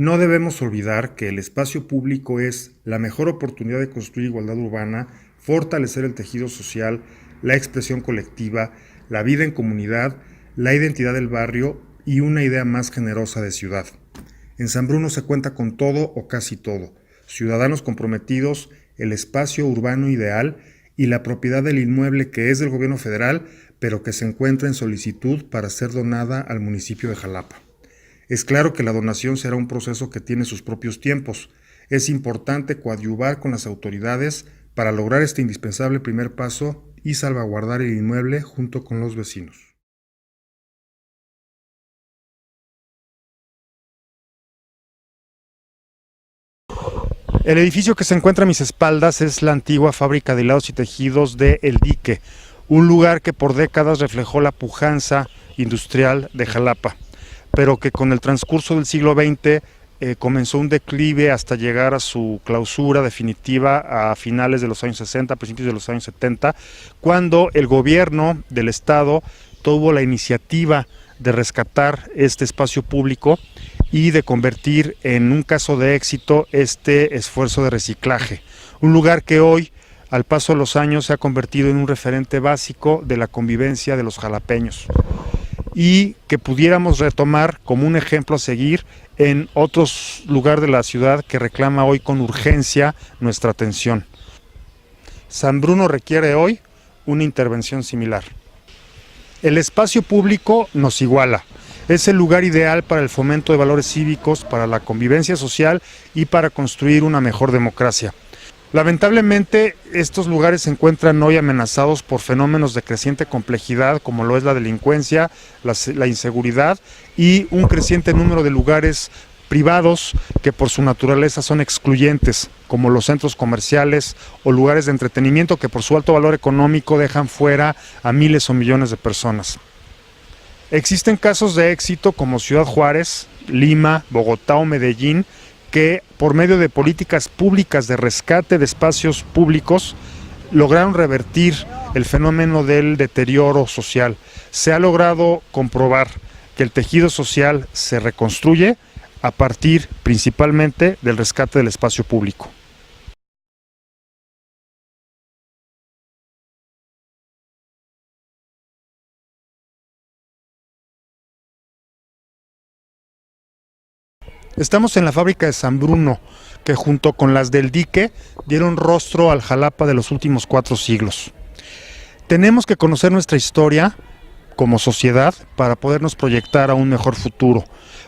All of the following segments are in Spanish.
No debemos olvidar que el espacio público es la mejor oportunidad de construir igualdad urbana, fortalecer el tejido social, la expresión colectiva, la vida en comunidad, la identidad del barrio y una idea más generosa de ciudad. En San Bruno se cuenta con todo o casi todo: ciudadanos comprometidos, el espacio urbano ideal y la propiedad del inmueble que es del gobierno federal, pero que se encuentra en solicitud para ser donada al municipio de Jalapa. Es claro que la donación será un proceso que tiene sus propios tiempos. Es importante coadyuvar con las autoridades para lograr este indispensable primer paso y salvaguardar el inmueble junto con los vecinos. El edificio que se encuentra a mis espaldas es la antigua fábrica de hilados y tejidos de El Dique, un lugar que por décadas reflejó la pujanza industrial de Jalapa, pero que con el transcurso del siglo XX comenzó un declive hasta llegar a su clausura definitiva a finales de los años 60, principios de los años 70, cuando el gobierno del estado tuvo la iniciativa de rescatar este espacio público y de convertir en un caso de éxito este esfuerzo de reciclaje. Un lugar que hoy, al paso de los años, se ha convertido en un referente básico de la convivencia de los jalapeños, y que pudiéramos retomar como un ejemplo a seguir en otros lugares de la ciudad que reclama hoy con urgencia nuestra atención. San Bruno requiere hoy una intervención similar. El espacio público nos iguala. Es el lugar ideal para el fomento de valores cívicos, para la convivencia social y para construir una mejor democracia. Lamentablemente, estos lugares se encuentran hoy amenazados por fenómenos de creciente complejidad, como lo es la delincuencia, la inseguridad y un creciente número de lugares privados que por su naturaleza son excluyentes, como los centros comerciales o lugares de entretenimiento que por su alto valor económico dejan fuera a miles o millones de personas. Existen casos de éxito como Ciudad Juárez, Lima, Bogotá o Medellín, que por medio de políticas públicas de rescate de espacios públicos lograron revertir el fenómeno del deterioro social. Se ha logrado comprobar que el tejido social se reconstruye a partir principalmente del rescate del espacio público. Estamos en la fábrica de San Bruno, que junto con las del Dique dieron rostro al Jalapa de los últimos 4 siglos. Tenemos que conocer nuestra historia como sociedad para podernos proyectar a un mejor futuro.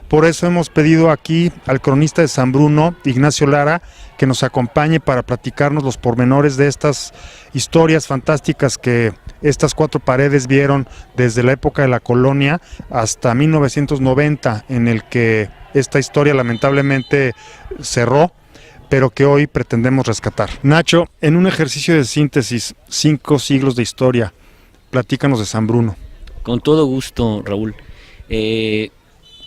Por eso hemos pedido aquí al cronista de San Bruno, Ignacio Lara, que nos acompañe para platicarnos los pormenores de estas historias fantásticas que estas 4 paredes vieron desde la época de la colonia hasta 1990, en el que esta historia lamentablemente cerró, pero que hoy pretendemos rescatar. Nacho, en un ejercicio de síntesis, 5 siglos de historia, platícanos de San Bruno. Con todo gusto, Raúl.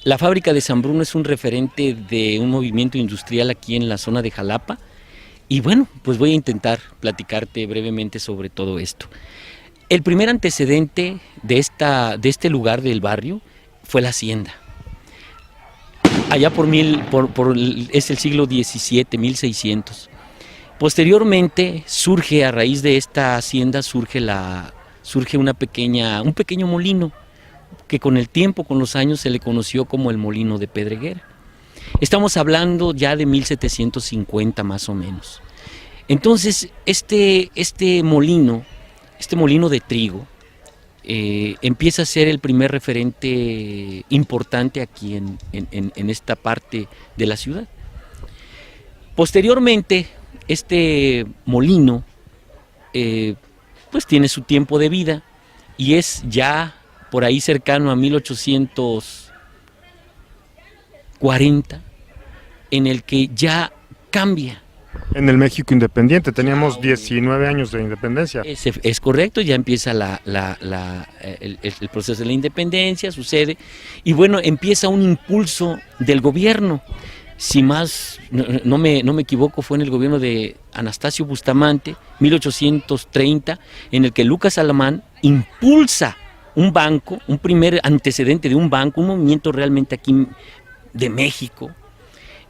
La fábrica de San Bruno es un referente de un movimiento industrial aquí en la zona de Jalapa, y bueno, pues voy a intentar platicarte brevemente sobre todo esto. El primer antecedente de este lugar del barrio fue la hacienda. Allá es el siglo XVII, 1600. Posteriormente surge, a raíz de esta hacienda, surge un pequeño molino, que con el tiempo, con los años, se le conoció como el Molino de Pedreguera. Estamos hablando ya de 1750 más o menos. Entonces, este molino de trigo, empieza a ser el primer referente importante aquí en esta parte de la ciudad. Posteriormente, este molino pues tiene su tiempo de vida y es ya por ahí cercano a 1840 en el que ya cambia. En el México independiente, teníamos 19 años de independencia. Es correcto, ya empieza el proceso de la independencia, sucede, y bueno, empieza un impulso del gobierno. Si más no me equivoco, fue en el gobierno de Anastasio Bustamante, 1830, en el que Lucas Alamán impulsa un banco, un primer antecedente de un banco, un movimiento realmente aquí de México,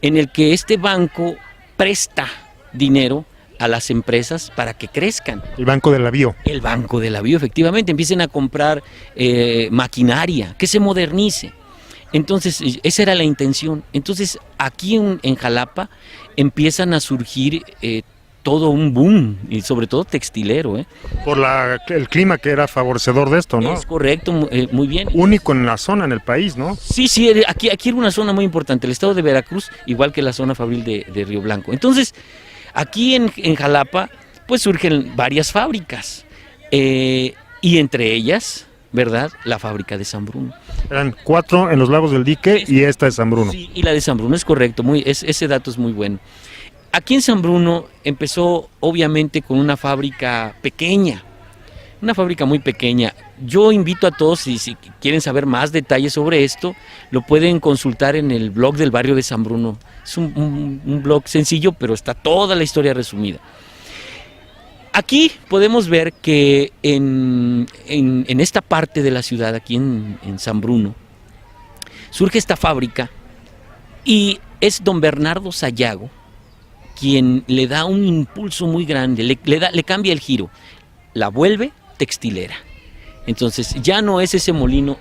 en el que este banco presta dinero a las empresas para que crezcan. El Banco del Avío. El Banco del Avío, efectivamente, empiecen a comprar maquinaria, que se modernice. Entonces, esa era la intención. Entonces, aquí en Jalapa empiezan a surgir todo un boom, y sobre todo textilero. Por el clima que era favorecedor de esto, ¿no? Es correcto, muy bien. Único en la zona, en el país, ¿no? Sí, aquí era una zona muy importante, el estado de Veracruz, igual que la zona fabril de Río Blanco. Entonces, aquí en Jalapa, pues surgen varias fábricas, y entre ellas, ¿verdad?, la fábrica de San Bruno. Eran 4 en los Lagos del Dique y esta de San Bruno. Sí, y la de San Bruno, es correcto, ese dato es muy bueno. Aquí en San Bruno empezó obviamente con una fábrica pequeña, una fábrica muy pequeña. Yo invito a todos, si quieren saber más detalles sobre esto, lo pueden consultar en el blog del barrio de San Bruno. Es un blog sencillo, pero está toda la historia resumida. Aquí podemos ver que en esta parte de la ciudad, aquí en San Bruno, surge esta fábrica y es don Bernardo Sayago quien le da un impulso muy grande, le cambia el giro, la vuelve textilera. Entonces ya no es ese molino.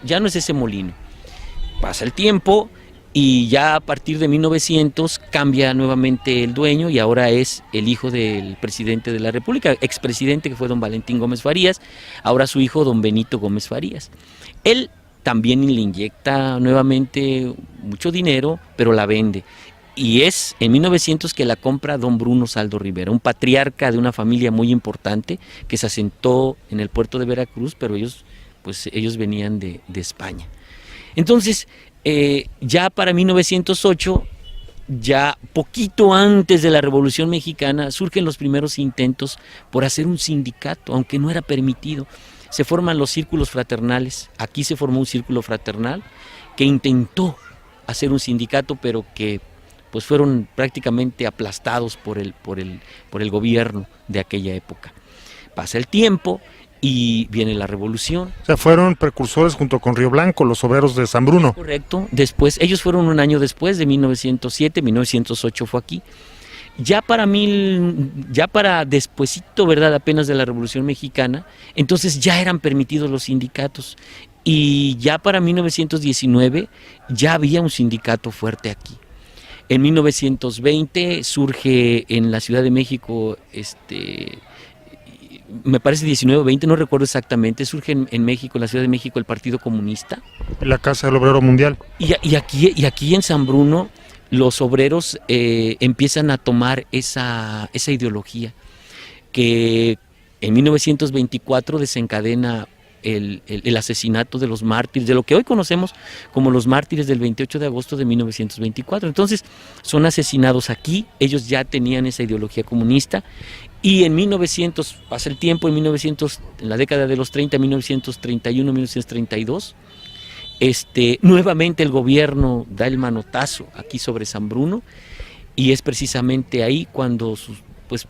Pasa el tiempo y ya a partir de 1900 cambia nuevamente el dueño y ahora es el hijo del presidente de la República, expresidente, que fue don Valentín Gómez Farías, ahora su hijo don Benito Gómez Farías. Él también le inyecta nuevamente mucho dinero, pero la vende. Y es en 1900 que la compra don Bruno Saldo Rivera, un patriarca de una familia muy importante que se asentó en el puerto de Veracruz, pero ellos venían de España. Entonces, ya para 1908, ya poquito antes de la Revolución Mexicana, surgen los primeros intentos por hacer un sindicato, aunque no era permitido. Se forman los círculos fraternales. Aquí se formó un círculo fraternal que intentó hacer un sindicato, pero que pues fueron prácticamente aplastados por el gobierno de aquella época. Pasa el tiempo y viene la revolución. O sea, fueron precursores junto con Río Blanco, los obreros de San Bruno. Correcto. Después, ellos fueron un año después, de 1907, 1908 fue aquí. Ya para despuesito, ¿verdad?, apenas de la Revolución Mexicana, entonces ya eran permitidos los sindicatos. Y ya para 1919 ya había un sindicato fuerte aquí. En 1920 surge en la Ciudad de México, me parece 19 o 20, no recuerdo exactamente, surge en México, en la Ciudad de México, el Partido Comunista. La Casa del Obrero Mundial. Y aquí en San Bruno los obreros empiezan a tomar esa ideología que en 1924 desencadena el asesinato de los mártires, de lo que hoy conocemos como los mártires del 28 de agosto de 1924. Entonces son asesinados aquí, ellos ya tenían esa ideología comunista y en 1900, pasa el tiempo, en la década de los 30, 1931, 1932, nuevamente el gobierno da el manotazo aquí sobre San Bruno y es precisamente ahí cuando pues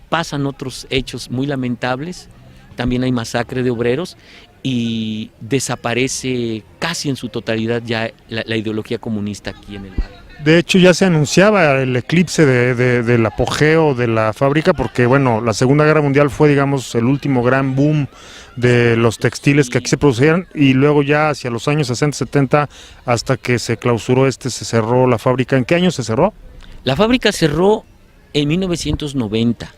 pasan otros hechos muy lamentables. También hay masacre de obreros y desaparece casi en su totalidad ya la ideología comunista aquí en el barrio. De hecho ya se anunciaba el eclipse del apogeo de la fábrica porque bueno, la Segunda Guerra Mundial fue digamos el último gran boom de los textiles que aquí se producían y luego ya hacia los años 60, 70 hasta que se clausuró se cerró la fábrica. ¿En qué año se cerró? La fábrica cerró en 1990.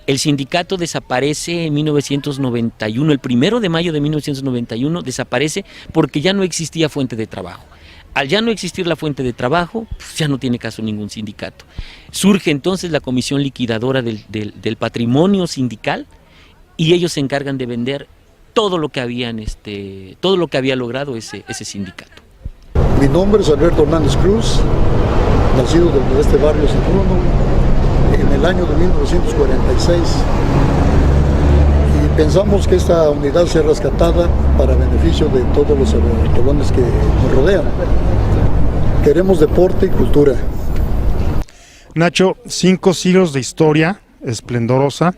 El sindicato desaparece en 1991, el 1 de mayo de 1991 desaparece porque ya no existía fuente de trabajo. Al ya no existir la fuente de trabajo, pues ya no tiene caso ningún sindicato. Surge entonces la comisión liquidadora del patrimonio sindical y ellos se encargan de vender todo lo que todo lo que había logrado ese sindicato. Mi nombre es Alberto Hernández Cruz, nacido de este barrio San Bruno en el año de 1946, y pensamos que esta unidad sea rescatada para beneficio de todos los colones que nos rodean. Queremos deporte y cultura. Nacho, 5 siglos de historia esplendorosa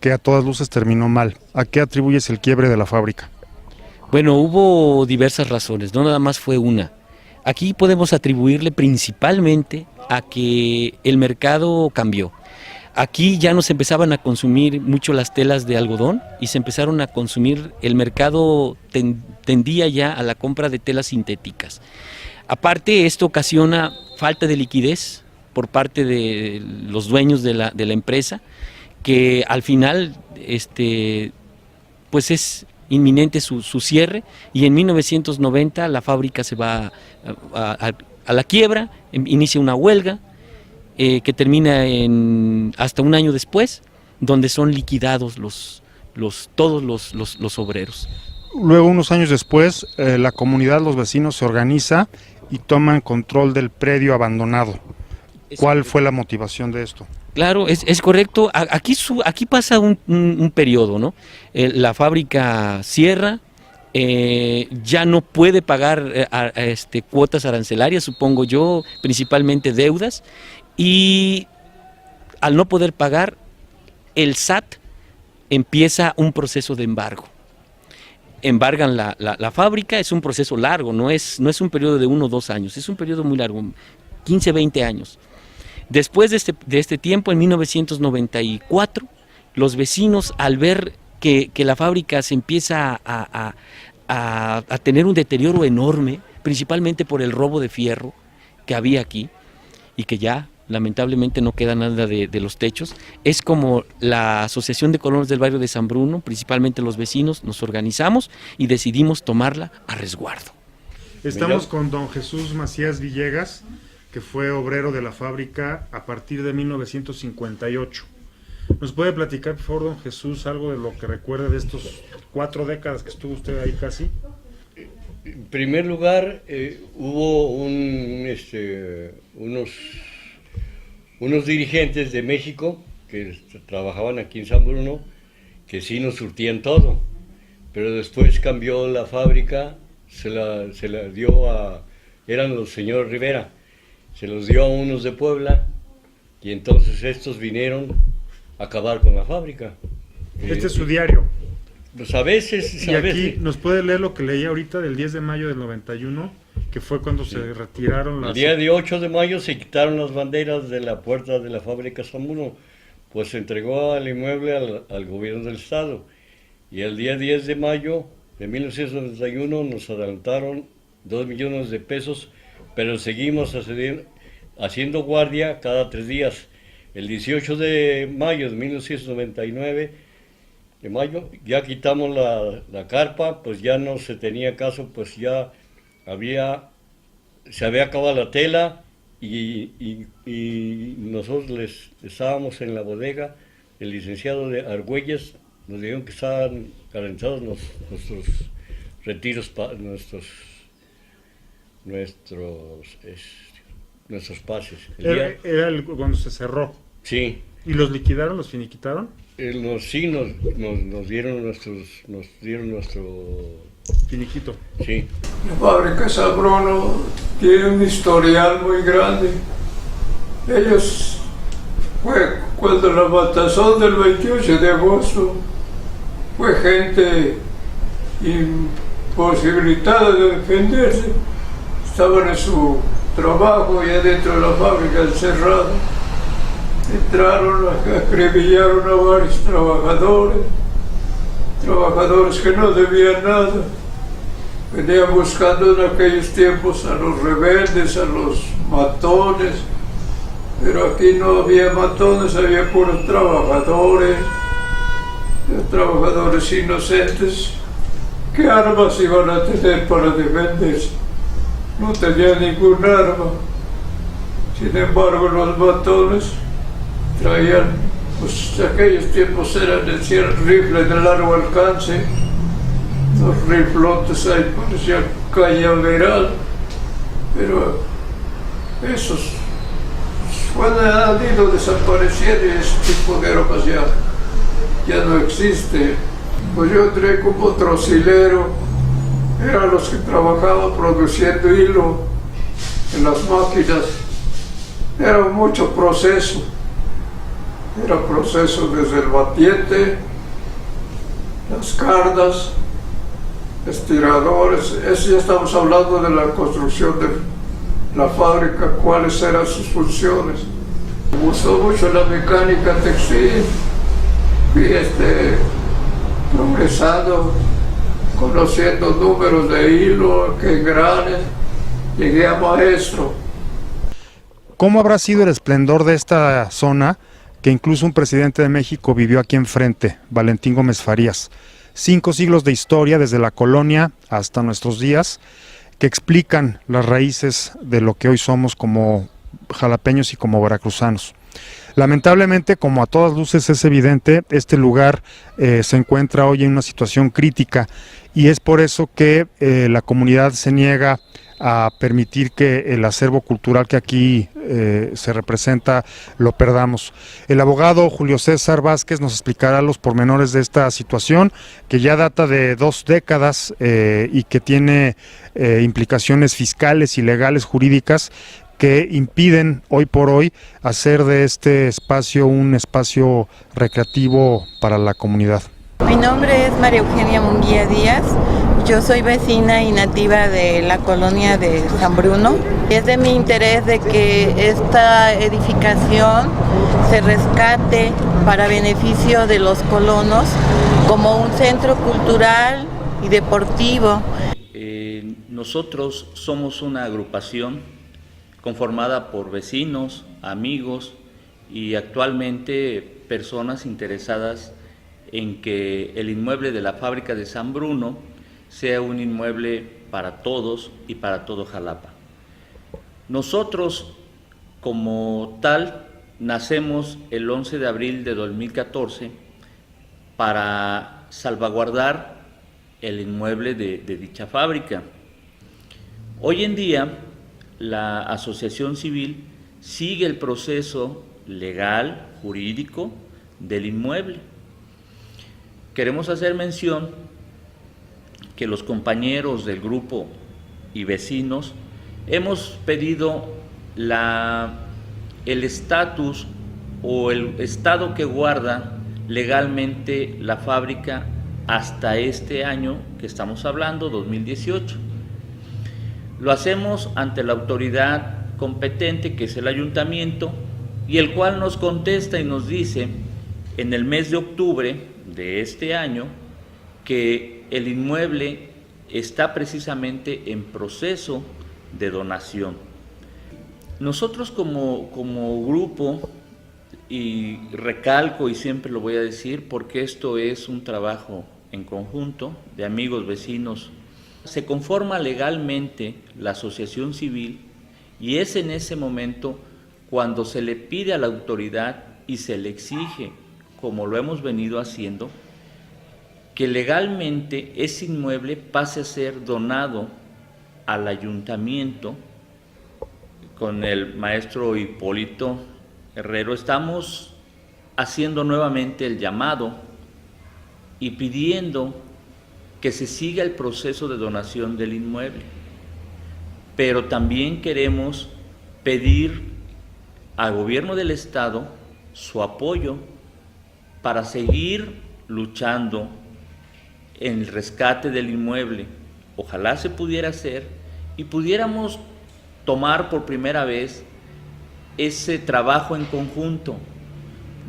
que a todas luces terminó mal. ¿A qué atribuyes el quiebre de la fábrica? Bueno, hubo diversas razones, no nada más fue una. Aquí podemos atribuirle principalmente a que el mercado cambió. Aquí ya no se empezaban a consumir mucho las telas de algodón y se empezaron a consumir, el mercado tendía ya a la compra de telas sintéticas. Aparte, esto ocasiona falta de liquidez por parte de los dueños de la empresa, que al final pues es inminente su cierre, y en 1990 la fábrica se va a la quiebra, inicia una huelga que termina hasta un año después, donde son liquidados todos los obreros. Luego, unos años después, la comunidad, los vecinos se organiza y toman control del predio abandonado. ¿Cuál fue la motivación de esto? Claro, es correcto. Aquí pasa un periodo, ¿no? La fábrica cierra, ya no puede pagar cuotas arancelarias, supongo yo, principalmente deudas, y al no poder pagar, el SAT empieza un proceso de embargo. Embargan la fábrica, es un proceso largo, no es un periodo de 1 o 2 años, es un periodo muy largo, 15, 20 años. Después de este tiempo, en 1994, los vecinos, al ver que la fábrica se empieza a tener un deterioro enorme, principalmente por el robo de fierro que había aquí, y que ya lamentablemente no queda nada de los techos, es como la Asociación de Colonos del Barrio de San Bruno, principalmente los vecinos, nos organizamos y decidimos tomarla a resguardo. Estamos con don Jesús Macías Villegas, que fue obrero de la fábrica a partir de 1958. ¿Nos puede platicar, por favor, don Jesús, algo de lo que recuerda de estos 4 décadas que estuvo usted ahí casi? En primer lugar, hubo unos dirigentes de México que trabajaban aquí en San Bruno, que sí nos surtían todo, pero después cambió la fábrica, se la dio eran los señores Rivera, se los dio a unos de Puebla, y entonces estos vinieron a acabar con la fábrica. Este es su diario. Pues a veces... Y aquí nos puede leer lo que leí ahorita del 10 de mayo del 91, que fue cuando se retiraron las... El día de 8 de mayo se quitaron las banderas de la puerta de la fábrica San Bruno, pues se entregó el inmueble al gobierno del estado. Y el día 10 de mayo de 1991 nos adelantaron 2 millones de pesos, pero seguimos haciendo guardia cada 3 días. El 18 de mayo de 1999, ya quitamos la carpa, pues ya no se tenía caso, pues ya se había acabado la tela, y nosotros estábamos en la bodega. El licenciado de Argüelles nos dijeron que estaban garantizados nuestros retiros, nuestros pases. Era cuando se cerró. Sí. ¿Y los liquidaron, los finiquitaron? Sí, nos dieron nuestro finiquito. Sí. La fábrica San Bruno tiene un historial muy grande. Ellos, cuando la matazón del 28 de agosto, fue gente imposibilitada de defenderse. Estaban en su trabajo y adentro de la fábrica encerrados. Entraron, acribillaron a varios trabajadores que no debían nada. Venían buscando en aquellos tiempos a los rebeldes, a los matones, pero aquí no había matones, había puros trabajadores inocentes. ¿Qué armas iban a tener para defenderse? No tenían ningún arma. Sin embargo, los matones traían pues de aquellos tiempos eran rifles de largo alcance, los riflotes ahí parecían cañaveral, pero esos han ido desapareciendo y ese tipo de armas ya no existe. Pues yo entré como trocilero, eran los que trabajaban produciendo hilo en las máquinas. Era mucho proceso, era proceso desde el batiente, las cardas, estiradores. Eso ya estamos hablando de la construcción de la fábrica, cuáles eran sus funciones. Me gustó mucho la mecánica textil, fui progresando, conociendo números de hilo, que engranes, llegué a maestro. ¿Cómo habrá sido el esplendor de esta zona que incluso un presidente de México vivió aquí enfrente, Valentín Gómez Farías? 5 siglos de historia desde la colonia hasta nuestros días que explican las raíces de lo que hoy somos como jalapeños y como veracruzanos. Lamentablemente, como a todas luces es evidente, este lugar se encuentra hoy en una situación crítica y es por eso que la comunidad se niega a permitir que el acervo cultural que aquí se representa lo perdamos. El abogado Julio César Vázquez nos explicará los pormenores de esta situación que ya data de 2 décadas y que tiene implicaciones fiscales y legales jurídicas que impiden hoy por hoy hacer de este espacio un espacio recreativo para la comunidad. Mi nombre es María Eugenia Munguía Díaz, yo soy vecina y nativa de la colonia de San Bruno. Es de mi interés de que esta edificación se rescate para beneficio de los colonos como un centro cultural y deportivo. Nosotros somos una agrupación conformada por vecinos, amigos y actualmente personas interesadas en que el inmueble de la fábrica de San Bruno sea un inmueble para todos y para todo Jalapa. Nosotros, como tal, nacemos el 11 de abril de 2014 para salvaguardar el inmueble de dicha fábrica. Hoy en día, la asociación civil sigue el proceso legal, jurídico del inmueble. Queremos hacer mención que los compañeros del grupo y vecinos hemos pedido el estatus o el estado que guarda legalmente la fábrica hasta este año que estamos hablando, 2018. Lo hacemos ante la autoridad competente, que es el ayuntamiento, y el cual nos contesta y nos dice en el mes de octubre de este año que el inmueble está precisamente en proceso de donación. Nosotros como grupo, y recalco y siempre lo voy a decir porque esto es un trabajo en conjunto de amigos, vecinos, se conforma legalmente la asociación civil y es en ese momento cuando se le pide a la autoridad y se le exige, como lo hemos venido haciendo, que legalmente ese inmueble pase a ser donado al ayuntamiento. Con el maestro Hipólito Herrero estamos haciendo nuevamente el llamado y pidiendo que se siga el proceso de donación del inmueble, pero también queremos pedir al gobierno del estado su apoyo para seguir luchando en el rescate del inmueble. Ojalá se pudiera hacer y pudiéramos tomar por primera vez ese trabajo en conjunto.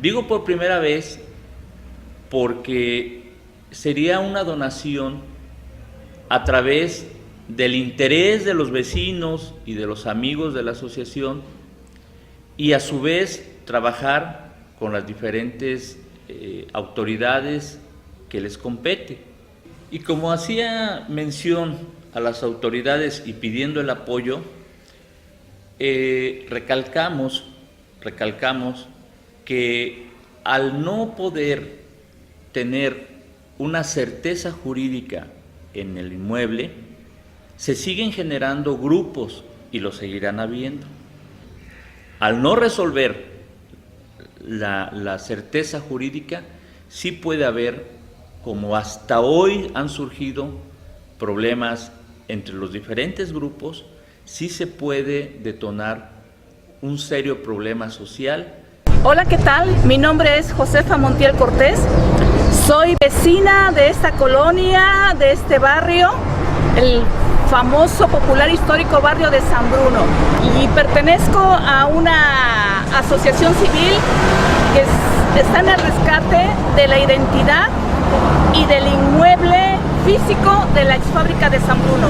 Digo por primera vez porque sería una donación a través del interés de los vecinos y de los amigos de la asociación y a su vez trabajar con las diferentes autoridades que les compete. Y como hacía mención a las autoridades y pidiendo el apoyo, recalcamos que al no poder tener una certeza jurídica en el inmueble, se siguen generando grupos y lo seguirán habiendo. Al no resolver la certeza jurídica, sí puede haber, como hasta hoy han surgido problemas entre los diferentes grupos, sí se puede detonar un serio problema social. Hola, ¿qué tal? Mi nombre es Josefa Montiel Cortés. Soy vecina de esta colonia, de este barrio, el famoso, popular, histórico barrio de San Bruno. Y pertenezco a una asociación civil que está en el rescate de la identidad y del inmueble físico de la exfábrica de San Bruno.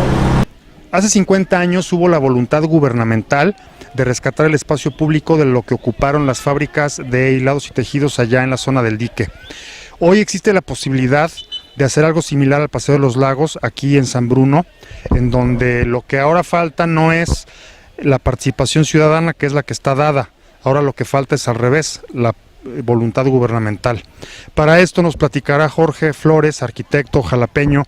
Hace 50 años hubo la voluntad gubernamental de rescatar el espacio público de lo que ocuparon las fábricas de hilados y tejidos allá en la zona del dique. Hoy existe la posibilidad de hacer algo similar al Paseo de los Lagos aquí en San Bruno, en donde lo que ahora falta no es la participación ciudadana, que es la que está dada. Ahora lo que falta es al revés, la voluntad gubernamental. Para esto nos platicará Jorge Flores, arquitecto jalapeño,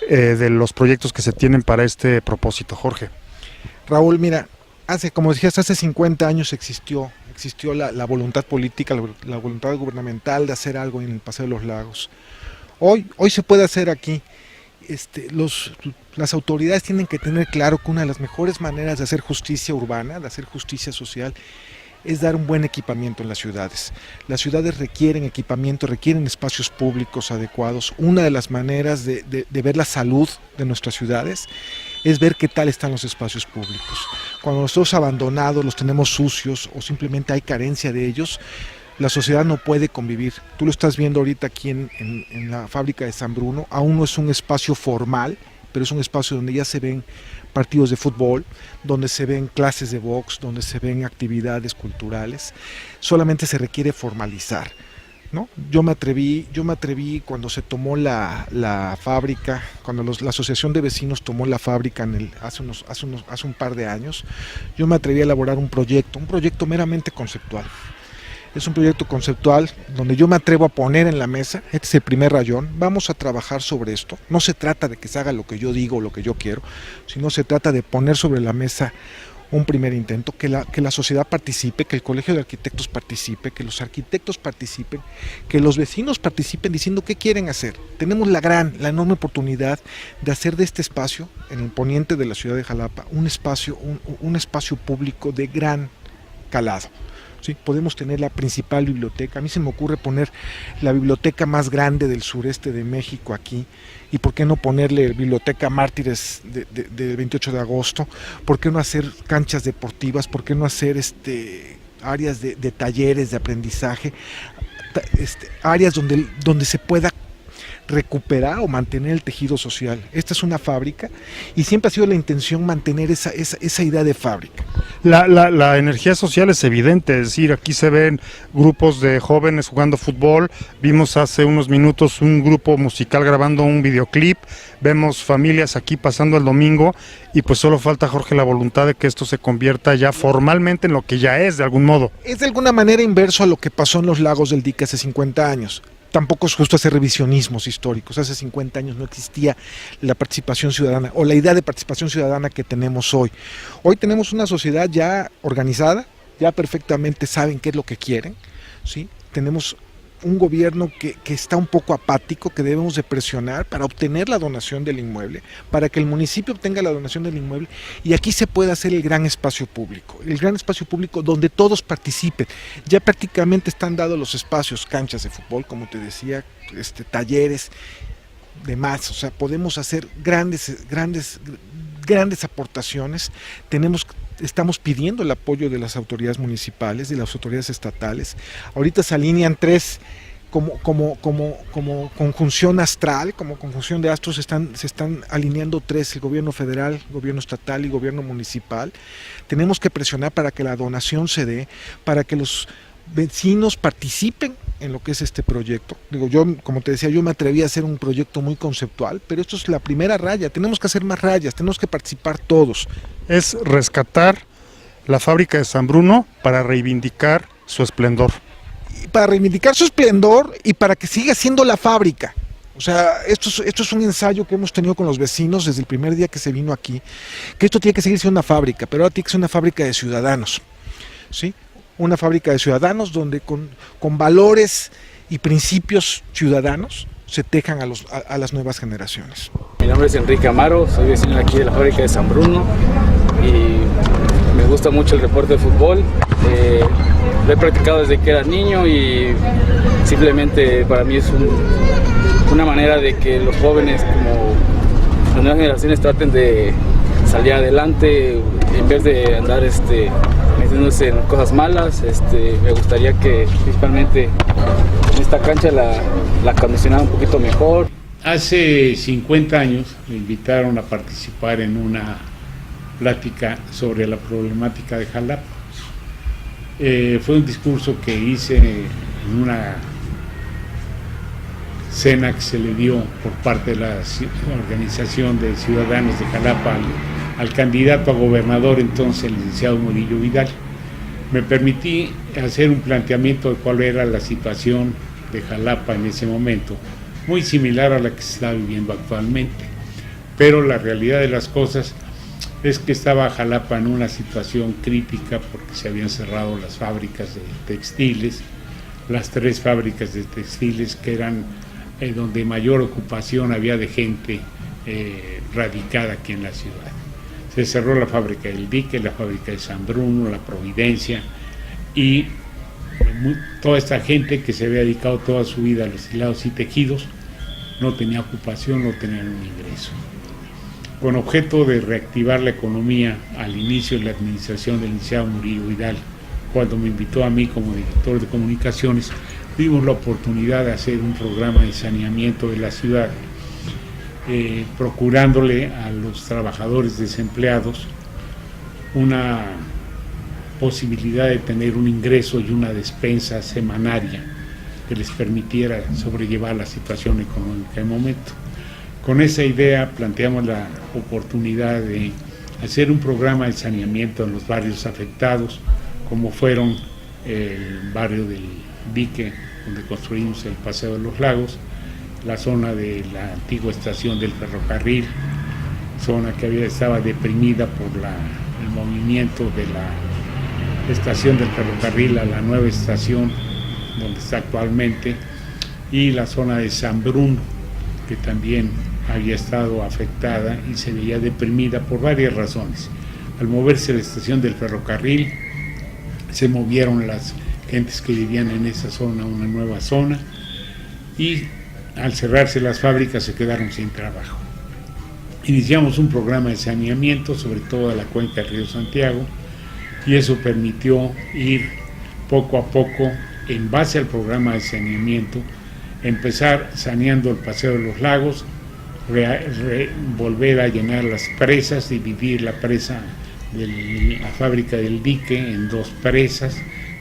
de los proyectos que se tienen para este propósito. Jorge. Raúl, mira, como decías, hace 50 años existió la voluntad política, la voluntad gubernamental de hacer algo en el Paseo de los Lagos. Hoy se puede hacer aquí. Las autoridades tienen que tener claro que una de las mejores maneras de hacer justicia urbana, de hacer justicia social, es dar un buen equipamiento en las ciudades. Las ciudades requieren equipamiento, requieren espacios públicos adecuados. Una de las maneras de ver la salud de nuestras ciudades es ver qué tal están los espacios públicos. Cuando los tenemos abandonados, los tenemos sucios o simplemente hay carencia de ellos, la sociedad no puede convivir. Tú lo estás viendo ahorita aquí en la fábrica de San Bruno. Aún no es un espacio formal, pero es un espacio donde ya se ven partidos de fútbol, donde se ven clases de box, donde se ven actividades culturales. Solamente se requiere formalizar, ¿no? Yo me atreví cuando se tomó la fábrica, cuando la asociación de vecinos tomó la fábrica hace un par de años, yo me atreví a elaborar un proyecto meramente conceptual. Es un proyecto conceptual donde yo me atrevo a poner en la mesa, este es el primer rayón, vamos a trabajar sobre esto. No se trata de que se haga lo que yo digo o lo que yo quiero, sino se trata de poner sobre la mesa un primer intento, que la sociedad participe, que el colegio de arquitectos participe, que los arquitectos participen, que los vecinos participen diciendo qué quieren hacer. Tenemos la enorme oportunidad de hacer de este espacio, en el poniente de la ciudad de Jalapa, un espacio público de gran calado. Sí, podemos tener la principal biblioteca. A mí se me ocurre poner la biblioteca más grande del sureste de México aquí. ¿Y por qué no ponerle Biblioteca Mártires del 28 de agosto? ¿Por qué no hacer canchas deportivas? ¿Por qué no hacer áreas de talleres de aprendizaje? Áreas donde se pueda recuperar o mantener el tejido social. Esta es una fábrica y siempre ha sido la intención mantener esa idea de fábrica. La energía social es evidente, es decir, aquí se ven grupos de jóvenes jugando fútbol, vimos hace unos minutos un grupo musical grabando un videoclip, vemos familias aquí pasando el domingo y pues solo falta, Jorge, la voluntad de que esto se convierta ya formalmente en lo que ya es de algún modo. Es de alguna manera inverso a lo que pasó en los lagos del dique hace 50 años. Tampoco es justo hacer revisionismos históricos. Hace 50 años no existía la participación ciudadana o la idea de participación ciudadana que tenemos hoy. Hoy tenemos una sociedad ya organizada, ya perfectamente saben qué es lo que quieren, ¿sí? Tenemos un gobierno que está un poco apático, que debemos de presionar para obtener la donación del inmueble, para que el municipio obtenga la donación del inmueble y aquí se puede hacer el gran espacio público donde todos participen. Ya prácticamente están dados los espacios, canchas de fútbol, como te decía, talleres, demás, o sea, podemos hacer grandes aportaciones. Estamos pidiendo el apoyo de las autoridades municipales, de las autoridades estatales. Ahorita se alinean tres como conjunción astral, como conjunción de astros, se están alineando tres: el gobierno federal, gobierno estatal y gobierno municipal. Tenemos que presionar para que la donación se dé, para que los vecinos participen en lo que es este proyecto. Yo, como te decía, yo me atreví a hacer un proyecto muy conceptual, pero esto es la primera raya. Tenemos que hacer más rayas, tenemos que participar todos. Es rescatar la fábrica de San Bruno para reivindicar su esplendor. para reivindicar su esplendor y para que siga siendo la fábrica. O sea, esto es un ensayo que hemos tenido con los vecinos desde el primer día que se vino aquí, que esto tiene que seguir siendo una fábrica, pero ahora tiene que ser una fábrica de ciudadanos, ¿sí? Una fábrica de ciudadanos donde con valores y principios ciudadanos se tejan a las nuevas generaciones. Mi nombre es Enrique Amaro, soy vecino aquí de la fábrica de San Bruno y me gusta mucho el deporte de fútbol. Lo he practicado desde que era niño y simplemente para mí es una manera de que los jóvenes, como las nuevas generaciones, traten de salir adelante en vez de andar metiéndose en cosas malas. Me gustaría que principalmente en esta cancha la acondicionara un poquito mejor. Hace 50 años me invitaron a participar en una plática sobre la problemática de Jalapa. Fue un discurso que hice en una cena que se le dio por parte de la Organización de Ciudadanos de Jalapa al candidato a gobernador entonces, el licenciado Murillo Vidal. Me permití hacer un planteamiento de cuál era la situación de Jalapa en ese momento, muy similar a la que se está viviendo actualmente, pero la realidad de las cosas es que estaba Jalapa en una situación crítica porque se habían cerrado las fábricas de textiles, las 3 fábricas de textiles que eran donde mayor ocupación había de gente radicada aquí en la ciudad. Se cerró la fábrica del Dique, la fábrica de San Bruno, la Providencia, y toda esta gente que se había dedicado toda su vida a los hilados y tejidos no tenía ocupación, no tenían un ingreso. Con objeto de reactivar la economía al inicio de la administración del licenciado Murillo Vidal, cuando me invitó a mí como director de comunicaciones, tuvimos la oportunidad de hacer un programa de saneamiento de la ciudad, procurándole a los trabajadores desempleados una posibilidad de tener un ingreso y una despensa semanaria que les permitiera sobrellevar la situación económica del momento. Con esa idea planteamos la oportunidad de hacer un programa de saneamiento en los barrios afectados, como fueron el barrio del Dique, donde construimos el Paseo de los Lagos, la zona de la antigua estación del ferrocarril, zona que estaba deprimida por el movimiento de la estación del ferrocarril a la nueva estación donde está actualmente, y la zona de San Bruno, que también había estado afectada y se veía deprimida por varias razones. Al moverse la estación del ferrocarril, se movieron las gentes que vivían en esa zona a una nueva zona, y al cerrarse las fábricas se quedaron sin trabajo. Iniciamos un programa de saneamiento sobre toda la cuenca del río Santiago, y eso permitió ir poco a poco, en base al programa de saneamiento, empezar saneando el Paseo de los Lagos, volver a llenar las presas, dividir la presa de la fábrica del Dique en 2 presas,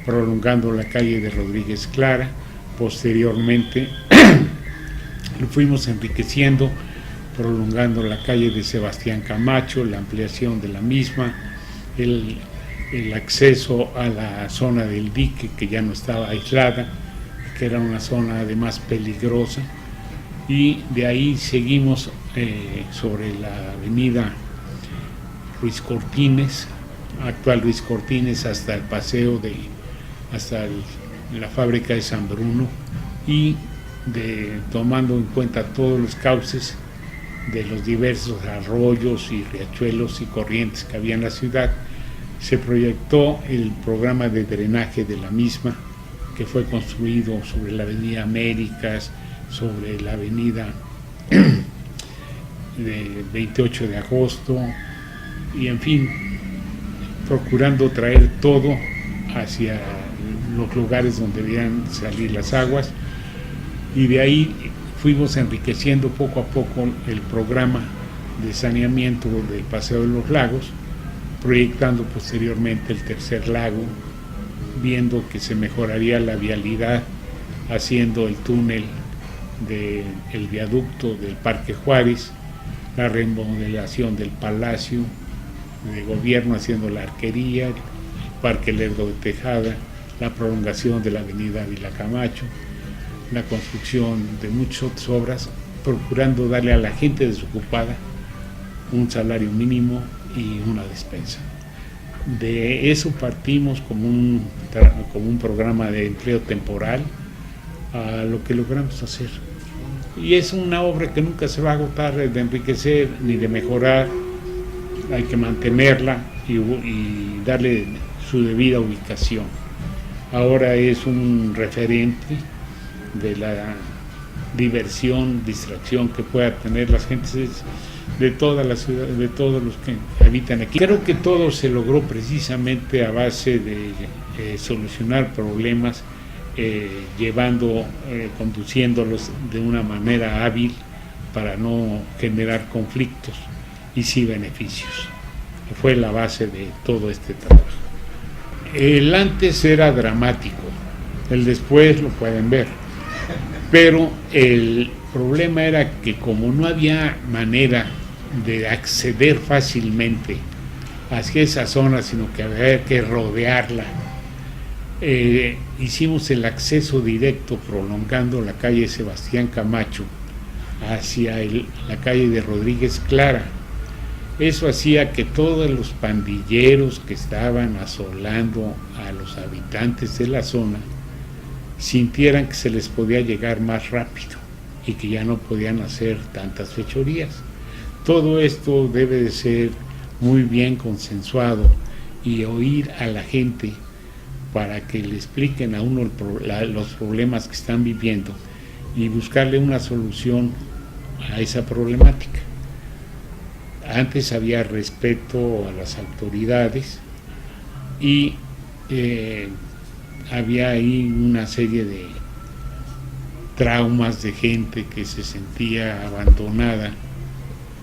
prolongando la calle de Rodríguez Clara. Posteriormente lo fuimos enriqueciendo, prolongando la calle de Sebastián Camacho, la ampliación de la misma, el acceso a la zona del Dique, que ya no estaba aislada, que era una zona además peligrosa, y de ahí seguimos sobre la avenida Ruiz Cortines, actual Ruiz Cortines, hasta el paseo hasta la fábrica de San Bruno, y tomando en cuenta todos los cauces de los diversos arroyos y riachuelos y corrientes que había en la ciudad, se proyectó el programa de drenaje de la misma, que fue construido sobre la avenida Américas, sobre la avenida de 28 de agosto, y en fin, procurando traer todo hacia los lugares donde debían salir las aguas, y de ahí fuimos enriqueciendo poco a poco el programa de saneamiento del Paseo de los Lagos, proyectando posteriormente el tercer lago, viendo que se mejoraría la vialidad, haciendo el túnel del viaducto del Parque Juárez, la remodelación del Palacio de Gobierno, haciendo la arquería, el Parque Lerdo de Tejada, la prolongación de la avenida Ávila Camacho, la construcción de muchas otras obras, procurando darle a la gente desocupada un salario mínimo y una despensa. De eso partimos como un programa de empleo temporal a lo que logramos hacer. Y es una obra que nunca se va a agotar de enriquecer ni de mejorar. Hay que mantenerla y darle su debida ubicación. Ahora es un referente de la diversión, distracción que pueda tener las gentes de toda la ciudad, de todos los que habitan aquí. Creo que todo se logró precisamente a base de solucionar problemas, conduciéndolos de una manera hábil para no generar conflictos y sí beneficios. Fue la base de todo este trabajo. El antes era dramático, el después lo pueden ver, pero el problema era que como no había manera de acceder fácilmente hacia esa zona, sino que había que rodearla, hicimos el acceso directo prolongando la calle Sebastián Camacho hacia la calle de Rodríguez Clara. Eso hacía que todos los pandilleros que estaban asolando a los habitantes de la zona sintieran que se les podía llegar más rápido y que ya no podían hacer tantas fechorías. Todo esto debe de ser muy bien consensuado y oír a la gente para que le expliquen a uno los problemas que están viviendo y buscarle una solución a esa problemática. Antes había respeto a las autoridades y había ahí una serie de traumas de gente que se sentía abandonada,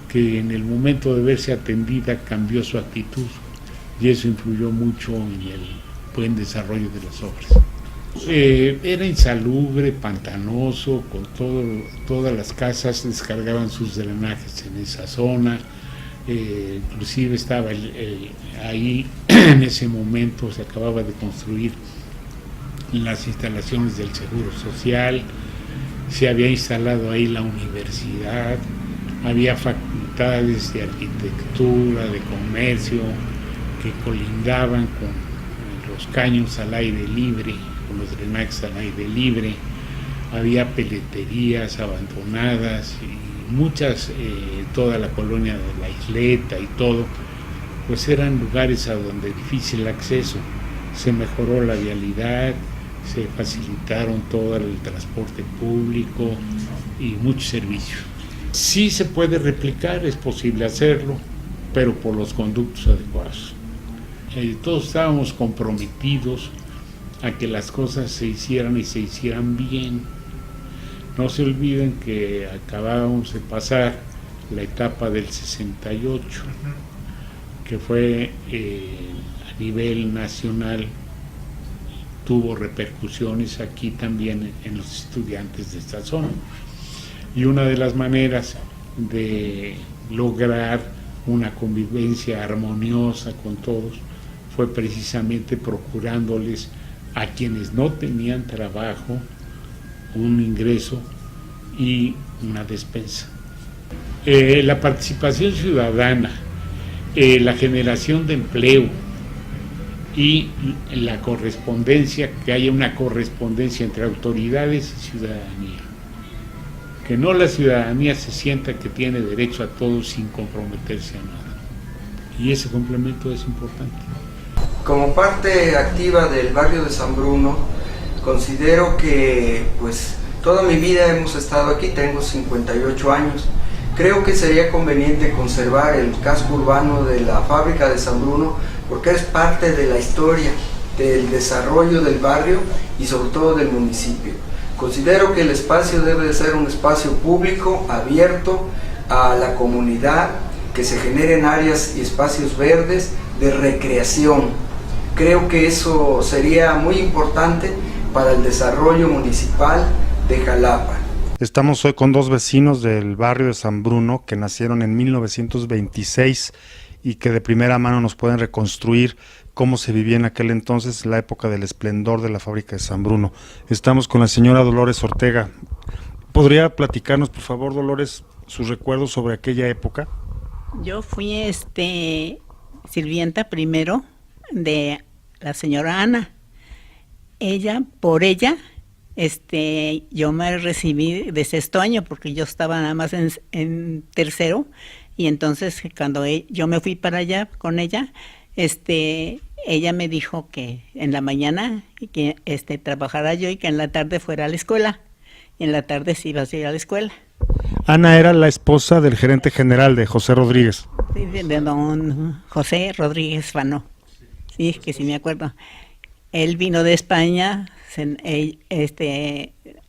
que en el momento de verse atendida cambió su actitud y eso influyó mucho en el buen desarrollo de las obras. Era insalubre, pantanoso, con todas las casas descargaban sus drenajes en esa zona. Inclusive estaba ahí en ese momento se acababa de construir las instalaciones del Seguro Social, se había instalado ahí la universidad, había facultades de arquitectura, de comercio que colindaban con los caños al aire libre, con los drenajes al aire libre, había peleterías abandonadas y muchas, toda la colonia de la Isleta y todo, pues eran lugares a donde difícil acceso. Se mejoró la vialidad, se facilitaron todo el transporte público y muchos servicios. Sí se puede replicar, es posible hacerlo, pero por los conductos adecuados. Todos estábamos comprometidos a que las cosas se hicieran y se hicieran bien. No se olviden que acabábamos de pasar la etapa del 68, que fue a nivel nacional, tuvo repercusiones aquí también en los estudiantes de esta zona. Y una de las maneras de lograr una convivencia armoniosa con todos fue precisamente procurándoles a quienes no tenían trabajo un ingreso y una despensa. La participación ciudadana, la generación de empleo y la correspondencia, que haya una correspondencia entre autoridades y ciudadanía. Que no la ciudadanía se sienta que tiene derecho a todo sin comprometerse a nada. Y ese complemento es importante. Como parte activa del barrio de San Bruno, considero que pues toda mi vida hemos estado aquí, tengo 58 años. Creo que sería conveniente conservar el casco urbano de la fábrica de San Bruno porque es parte de la historia, del desarrollo del barrio y sobre todo del municipio. Considero que el espacio debe de ser un espacio público, abierto a la comunidad, que se generen áreas y espacios verdes de recreación. Creo que eso sería muy importante para el desarrollo municipal de Jalapa. Estamos hoy con dos vecinos del barrio de San Bruno que nacieron en 1926 y que de primera mano nos pueden reconstruir cómo se vivía en aquel entonces, la época del esplendor de la fábrica de San Bruno. Estamos con la señora Dolores Ortega. ¿Podría platicarnos, por favor, Dolores, sus recuerdos sobre aquella época? Yo fui sirvienta primero de la señora Ana. Por ella, yo me recibí de sexto año porque yo estaba nada más en tercero, y entonces cuando yo me fui para allá con ella, ella me dijo que en la mañana que trabajara yo y que en la tarde fuera a la escuela, y en la tarde sí iba a ir a la escuela. Ana era la esposa del gerente general de José Rodríguez. Sí, de don José Rodríguez Fano. Sí, que sí me acuerdo. Él vino de España.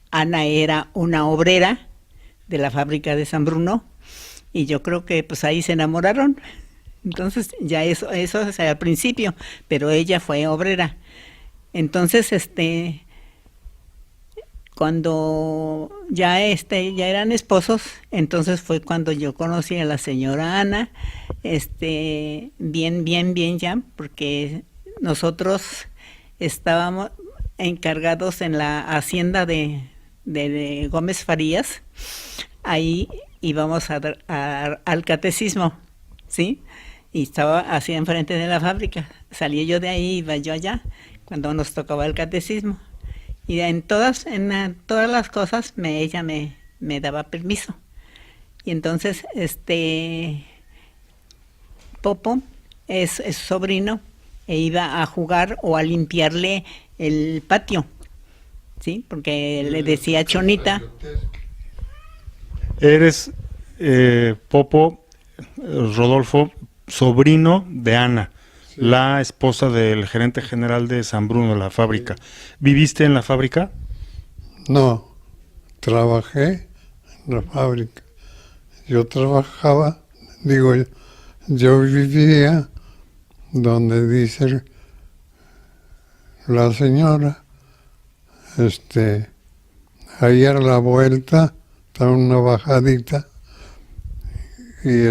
Ana era una obrera de la fábrica de San Bruno, y yo creo que pues ahí se enamoraron. Entonces ya eso es al principio, pero ella fue obrera. Entonces cuando ya eran esposos, entonces fue cuando yo conocí a la señora Ana, bien ya, porque nosotros estábamos encargados en la hacienda de Gómez Farías. Ahí íbamos al catecismo, ¿sí? Y estaba así enfrente de la fábrica. Salía yo de ahí, iba yo allá, cuando nos tocaba el catecismo. Y en todas las cosas ella me daba permiso. Y entonces Popo es sobrino, e iba a jugar o a limpiarle el patio, ¿sí? Porque le decía Chonita. Eres Popo, Rodolfo, sobrino de Ana, sí, la esposa del gerente general de San Bruno, la fábrica. ¿Viviste en la fábrica? No, trabajé en la fábrica. Yo trabajaba, yo vivía donde dice la señora, ahí a la vuelta está una bajadita, y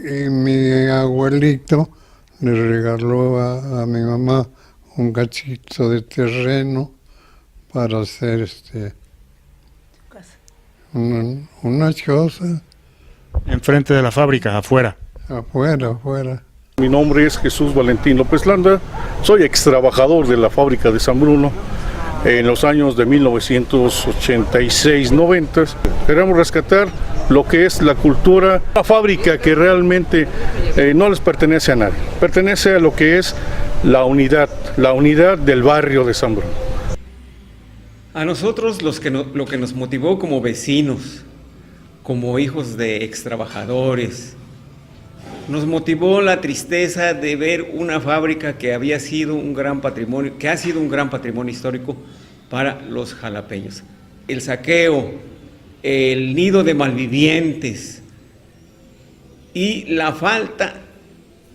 y mi abuelito le regaló a mi mamá un cachito de terreno para hacer una choza. Enfrente de la fábrica, afuera. Afuera. Mi nombre es Jesús Valentín López Landa, soy ex trabajador de la fábrica de San Bruno en los años de 1986-90. Queremos rescatar lo que es la cultura, la fábrica que realmente no les pertenece a nadie, pertenece a lo que es la unidad del barrio de San Bruno. A nosotros lo que nos motivó como vecinos, como hijos de ex trabajadores, nos motivó la tristeza de ver una fábrica que había sido un gran patrimonio, que ha sido un gran patrimonio histórico para los jalapeños. El saqueo, el nido de malvivientes y la falta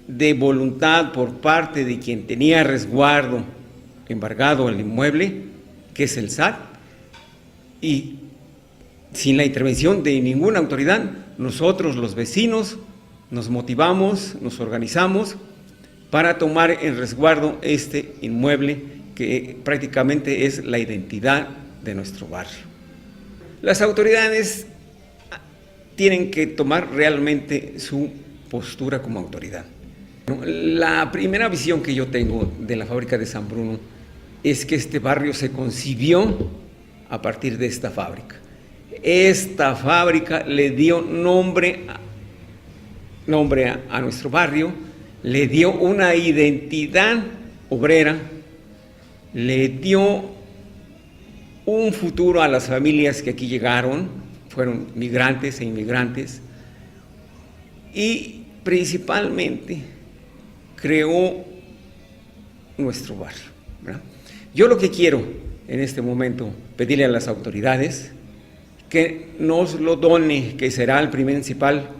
de voluntad por parte de quien tenía resguardo, embargado el inmueble, que es el SAT, y sin la intervención de ninguna autoridad, nosotros los vecinos nos motivamos, nos organizamos para tomar en resguardo este inmueble que prácticamente es la identidad de nuestro barrio. Las autoridades tienen que tomar realmente su postura como autoridad. La primera visión que yo tengo de la fábrica de San Bruno es que este barrio se concibió a partir de esta fábrica. Esta fábrica le dio nombre a nuestro barrio, le dio una identidad obrera, le dio un futuro a las familias que aquí llegaron, fueron migrantes e inmigrantes, y principalmente creó nuestro barrio, ¿verdad? Yo lo que quiero en este momento pedirle a las autoridades que nos lo done, que será el principal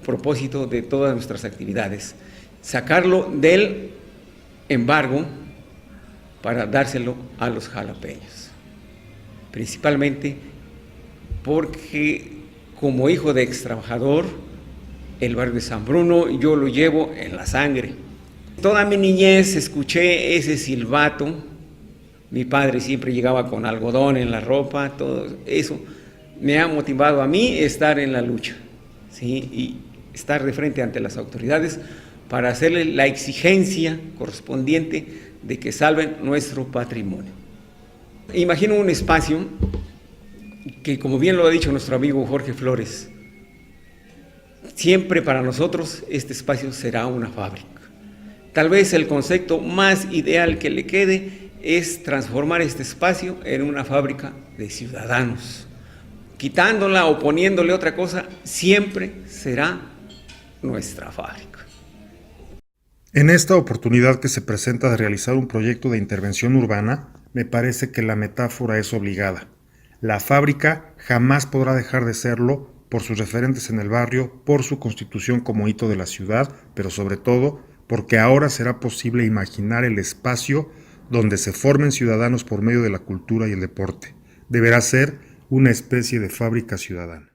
propósito de todas nuestras actividades, sacarlo del embargo para dárselo a los jalapeños, principalmente porque como hijo de ex trabajador el barrio de San Bruno, yo lo llevo en la sangre. Toda mi niñez escuché ese silbato. Mi padre siempre llegaba con algodón en la ropa, todo eso me ha motivado a mí estar en la lucha, ¿sí? Y estar de frente ante las autoridades para hacerle la exigencia correspondiente de que salven nuestro patrimonio. Imagino un espacio que, como bien lo ha dicho nuestro amigo Jorge Flores, siempre para nosotros este espacio será una fábrica. Tal vez el concepto más ideal que le quede es transformar este espacio en una fábrica de ciudadanos. Quitándola o poniéndole otra cosa, siempre será nuestra fábrica. En esta oportunidad que se presenta de realizar un proyecto de intervención urbana, me parece que la metáfora es obligada. La fábrica jamás podrá dejar de serlo por sus referentes en el barrio, por su constitución como hito de la ciudad, pero sobre todo porque ahora será posible imaginar el espacio donde se formen ciudadanos por medio de la cultura y el deporte. Deberá ser una especie de fábrica ciudadana.